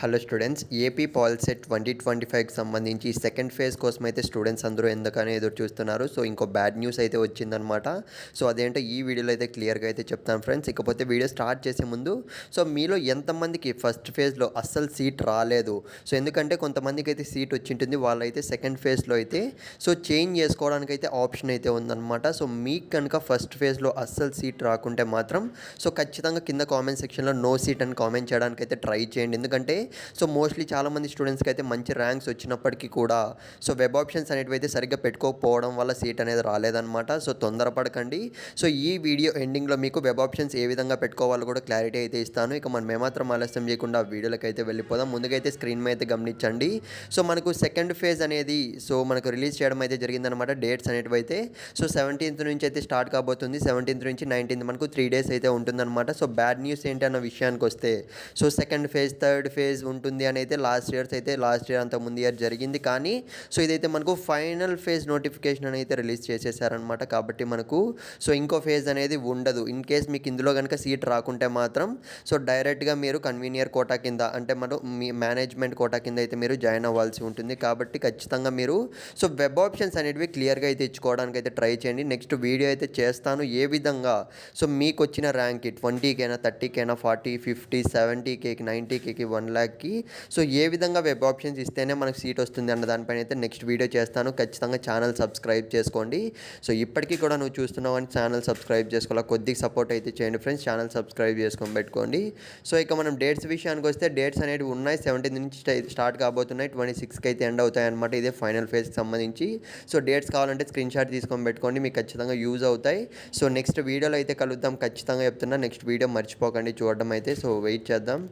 Hello students, AP పాల్సెట్ 2025కి సంబంధించి second phase కోసం అయితే స్టూడెంట్స్ అందరూ ఎందుకని ఎదురు చూస్తున్నారు. సో ఇంకో బ్యాడ్ న్యూస్ అయితే వచ్చిందనమాట. సో అదేంటో ఈ వీడియోలో అయితే క్లియర్గా అయితే చెప్తాను ఫ్రెండ్స్. ఇకపోతే వీడియో స్టార్ట్ చేసే ముందు సో మీలో ఎంతమందికి ఫస్ట్ ఫేజ్లో అస్సలు సీట్ రాలేదు, సో ఎందుకంటే కొంతమందికి అయితే సీట్ వచ్చింటుంది, వాళ్ళైతే సెకండ్ ఫేజ్లో అయితే సో చేంజ్ చేసుకోవడానికి అయితే ఆప్షన్ అయితే ఉందన్నమాట. సో మీకు కనుక ఫస్ట్ ఫేజ్లో అస్సలు సీట్ రాకుంటే మాత్రం సో ఖచ్చితంగా కింద కామెంట్ సెక్షన్లో నో సీట్ అని కామెంట్ చేయడానికి అయితే ట్రై చేయండి. ఎందుకంటే సో మోస్ట్లీ చాలామంది స్టూడెంట్స్కి అయితే మంచి ర్యాంక్స్ వచ్చినప్పటికీ కూడా సో వెబ్ ఆప్షన్స్ అనేటివి అయితే సరిగ్గా పెట్టుకోకపోవడం వల్ల సీట్ అనేది రాలేదన్నమాట. సో తొందరపడకండి. సో ఈ వీడియో ఎండింగ్లో మీకు వెబ్ ఆప్షన్స్ ఏ విధంగా పెట్టుకోవాలో కూడా క్లారిటీ అయితే ఇస్తాను. ఇక మనం ఏమాత్రం ఆలస్యం చేయకుండా వీడియోలోకి అయితే వెళ్ళిపోదాం. ముందుకైతే స్క్రీన్ మీద అయితే గమనించండి. సో మనకు సెకండ్ ఫేజ్ అనేది సో మనకు రిలీజ్ చేయడం అయితే జరిగిందనమాట. డేట్స్ అనేటివి అయితే సో 17th నుంచి అయితే స్టార్ట్ కాబోతుంది. 17th నుంచి 19th మనకు 3 days అయితే ఉంటుందన్నమాట. సో బ్యాడ్ న్యూస్ ఏంటి అన్న విషయానికి వస్తే so second phase third phase ఉంటుంది అని అయితే లాస్ట్ ఇయర్ అంత ముందు ఇయర్ జరిగింది. కానీ సో ఇదైతే మనకు ఫైనల్ ఫేజ్ నోటిఫికేషన్ అని అయితే రిలీజ్ చేసేసారనమాట. కాబట్టి మనకు సో ఇంకో ఫేజ్ అనేది ఉండదు. ఇన్ కేస్ మీకు ఇందులో కనుక సీట్ రాకుంటే మాత్రం సో డైరెక్ట్గా మీరు కన్వీనియర్ కోటా కింద అంటే మనం మీ మేనేజ్మెంట్ కోటా కింద అయితే మీరు జాయిన్ అవ్వాల్సి ఉంటుంది. కాబట్టి ఖచ్చితంగా మీరు సో వెబ్ ఆప్షన్స్ అనేటివి క్లియర్గా అయితే ఇచ్చుకోవడానికి అయితే ట్రై చేయండి. నెక్స్ట్ వీడియో అయితే చేస్తాను ఏ విధంగా సో మీకు వచ్చిన ర్యాంక్కి 20కైనా 30కైనా 40 50 70Kకి 90Kకి 1 lakhకి సో ఏ విధంగా వెబ్ ఆప్షన్స్ ఇస్తేనే మనకు సీట్ వస్తుంది అన్న దానిపైన అయితే నెక్స్ట్ వీడియో చేస్తాను. ఖచ్చితంగా ఛానల్ సబ్స్క్రైబ్ చేసుకోండి. సో ఇప్పటికీ కూడా నువ్వు చూస్తున్నావు అని ఛానల్ సబ్స్క్రైబ్ చేసుకోవాలి, కొద్దిగా సపోర్ట్ అయితే చేయండి ఫ్రెండ్స్. ఛానల్ సబ్స్క్రైబ్ చేసుకొని పెట్టుకోండి. సో ఇక మనం డేట్స్ విషయానికి వస్తే డేట్స్ అనేవి ఉన్నాయి. 17th నుంచి స్టార్ట్ కాబోతున్నాయి, 26కి అయితే ఎండ్ అవుతాయి అనమాట. ఇదే ఫైనల్ ఫేజ్కి సంబంధించి. సో డేట్స్ కావాలంటే స్క్రీన్ షాట్ తీసుకొని పెట్టుకోండి, మీకు ఖచ్చితంగా యూజ్ అవుతాయి. సో నెక్స్ట్ వీడియోలో అయితే కలుద్దాం, ఖచ్చితంగా చెప్తున్నా. నెక్స్ట్ వీడియో మర్చిపోకండి చూడడం అయితే. సో వెయిట్ చేద్దాం.